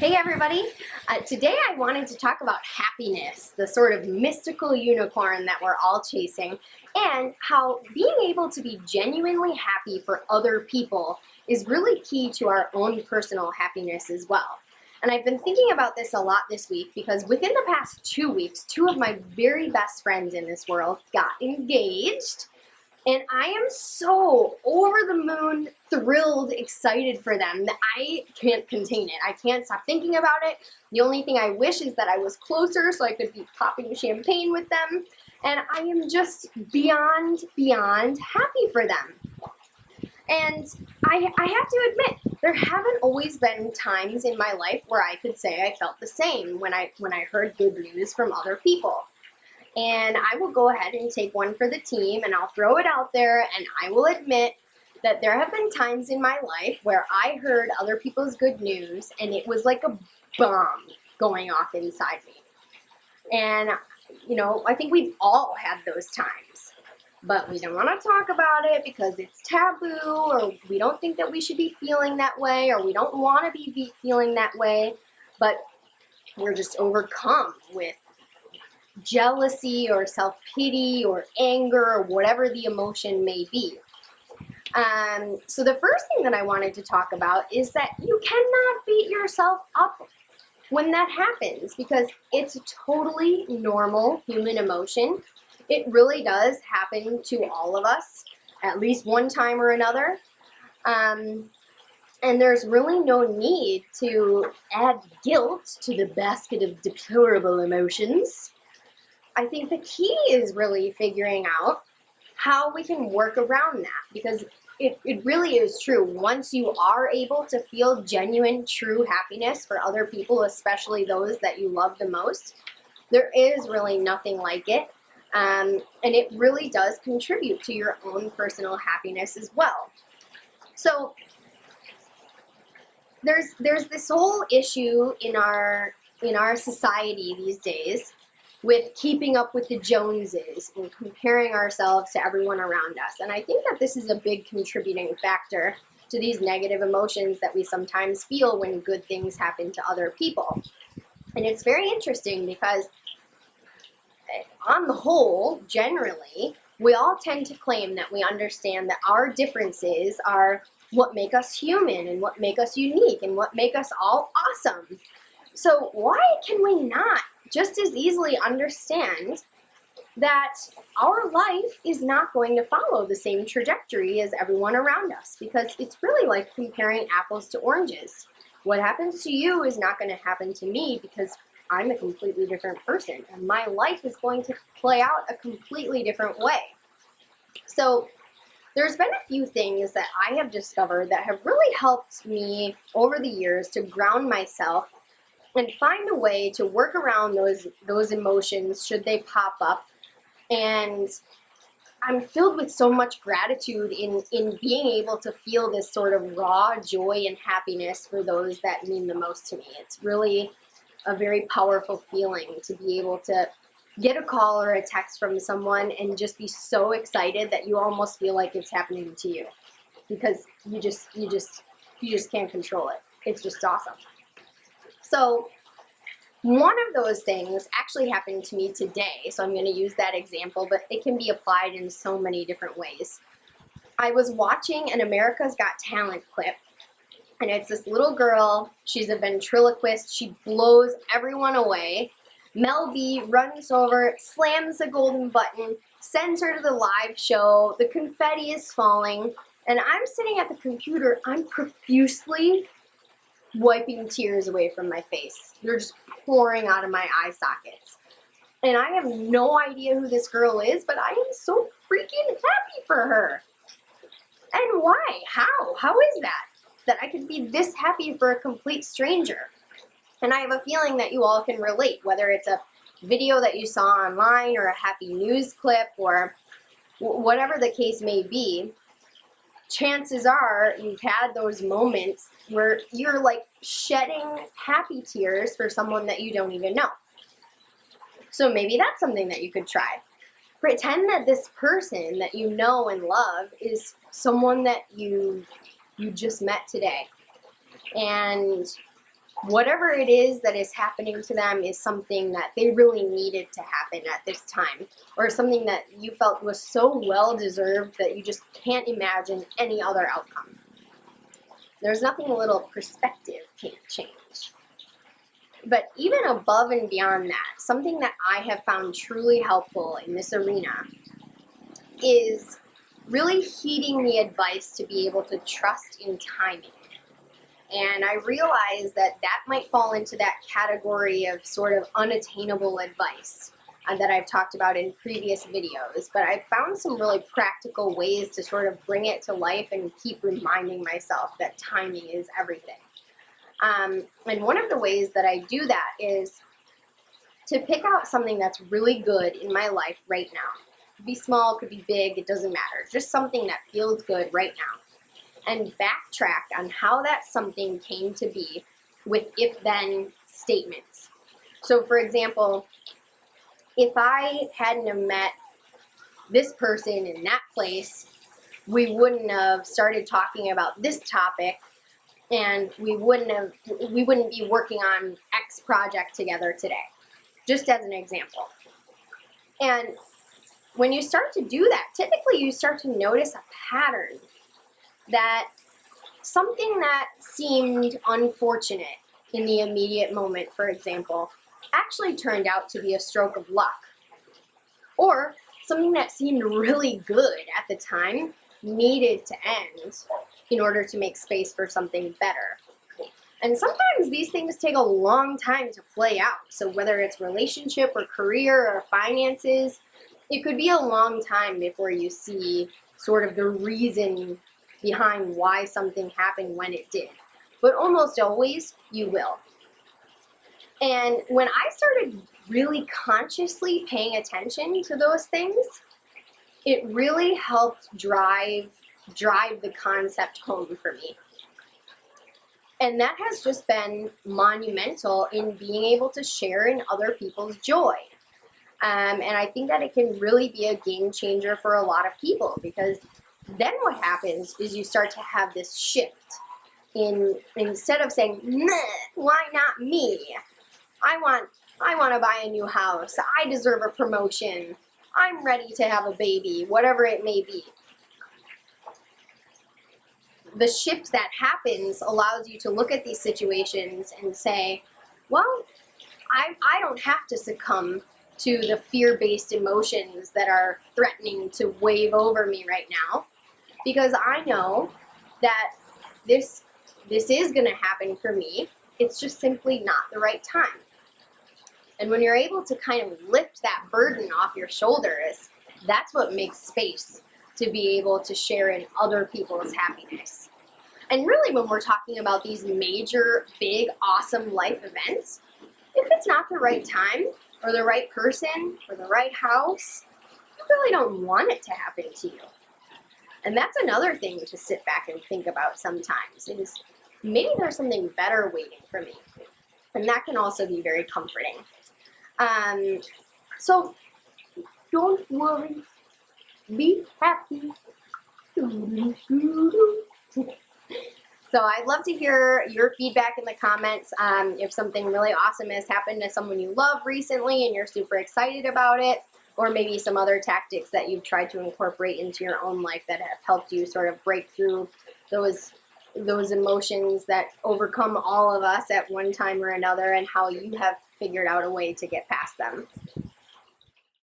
Hey everybody! Today I wanted to talk about happiness, the sort of mystical unicorn that we're all chasing, and how being able to be genuinely happy for other people is really key to our own personal happiness as well. And I've been thinking about this a lot this week because within the past 2 weeks, two of my very best friends in this world got engaged. And I am so over the moon, thrilled, excited for them that I can't contain it. I can't stop thinking about it. The only thing I wish is that I was closer so I could be popping champagne with them. And I am just beyond happy for them. And I have to admit, there haven't always been times in my life where I could say I felt the same when I heard good news from other people. And I will go ahead and take one for the team and I'll throw it out there, and I will admit that there have been times in my life where I heard other people's good news and it was like a bomb going off inside me. And, you know, I think we've all had those times. But we don't want to talk about it because it's taboo, or we don't think that we should be feeling that way, or we don't want to be feeling that way. But we're just overcome with jealousy or self-pity or anger or whatever the emotion may be. So the first thing that I wanted to talk about is that you cannot beat yourself up when that happens, because it's a totally normal human emotion. It really does happen to all of us at least one time or another. And there's really no need to add guilt to the basket of deplorable emotions. I think the key is really figuring out how we can work around that, because it really is true. Once you are able to feel genuine, true happiness for other people, especially those that you love the most, there is really nothing like it. And it really does contribute to your own personal happiness as well. So there's this whole issue in our society these days with keeping up with the Joneses and comparing ourselves to everyone around us. And I think that this is a big contributing factor to these negative emotions that we sometimes feel when good things happen to other people. And it's very interesting because on the whole, generally, we all tend to claim that we understand that our differences are what make us human and what make us unique and what make us all awesome. So why can we not just as easily understand that our life is not going to follow the same trajectory as everyone around us? Because it's really like comparing apples to oranges. What happens to you is not going to happen to me because I'm a completely different person, and my life is going to play out a completely different way. So there's been a few things that I have discovered that have really helped me over the years to ground myself and find a way to work around those emotions should they pop up. And I'm filled with so much gratitude in being able to feel this sort of raw joy and happiness for those that mean the most to me. It's really a very powerful feeling to be able to get a call or a text from someone and just be so excited that you almost feel like it's happening to you, because you just can't control it. It's just awesome. So one of those things actually happened to me today, so I'm going to use that example, but it can be applied in so many different ways. I was watching an America's Got Talent clip, and it's this little girl. She's a ventriloquist. She blows everyone away. Mel B runs over, slams the golden button, sends her to the live show. The confetti is falling, and I'm sitting at the computer. I'm profusely wiping tears away from my face. They're just pouring out of my eye sockets. And I have no idea who this girl is, but I am so freaking happy for her. And why? How? How is that I could be this happy for a complete stranger? And I have a feeling that you all can relate, whether it's a video that you saw online or a happy news clip or whatever the case may be. Chances are you've had those moments where you're like shedding happy tears for someone that you don't even know. So maybe that's something that you could try. Pretend that this person that you know and love is someone that you just met today. And whatever it is that is happening to them is something that they really needed to happen at this time, or something that you felt was so well deserved that you just can't imagine any other outcome. There's nothing a little perspective can't change. But even above and beyond that, something that I have found truly helpful in this arena is really heeding the advice to be able to trust in timing. And I realize that that might fall into that category of sort of unattainable advice that I've talked about in previous videos, but I've found some really practical ways to sort of bring it to life and keep reminding myself that timing is everything. And one of the ways that I do that is to pick out something that's really good in my life right now. It could be small, could be big, it doesn't matter. Just something that feels good right now. And backtrack on how that something came to be with if-then statements. So for example, if I hadn't have met this person in that place, we wouldn't have started talking about this topic, and we wouldn't be working on X project together today, just as an example. And when you start to do that, typically you start to notice a pattern that something that seemed unfortunate in the immediate moment, for example, actually turned out to be a stroke of luck. Or something that seemed really good at the time needed to end in order to make space for something better. And sometimes these things take a long time to play out. So whether it's relationship or career or finances, it could be a long time before you see sort of the reason behind why something happened when it did. But almost always, you will. And when I started really consciously paying attention to those things, it really helped drive the concept home for me. And that has just been monumental in being able to share in other people's joy. And I think that it can really be a game changer for a lot of people, because then what happens is you start to have this shift instead of saying, "Meh, why not me? I want to buy a new house. I deserve a promotion. I'm ready to have a baby," whatever it may be. The shift that happens allows you to look at these situations and say, well, I don't have to succumb to the fear-based emotions that are threatening to wave over me right now, because I know that this is going to happen for me. It's just simply not the right time. And when you're able to kind of lift that burden off your shoulders, that's what makes space to be able to share in other people's happiness. And really, when we're talking about these major, big, awesome life events, if it's not the right time, or the right person, or the right house, you really don't want it to happen to you. And that's another thing to sit back and think about sometimes, is maybe there's something better waiting for me. And that can also be very comforting. So don't worry, be happy. So I'd love to hear your feedback in the comments. If something really awesome has happened to someone you love recently and you're super excited about it, or maybe some other tactics that you've tried to incorporate into your own life that have helped you sort of break through those emotions that overcome all of us at one time or another, and how you have figured out a way to get past them.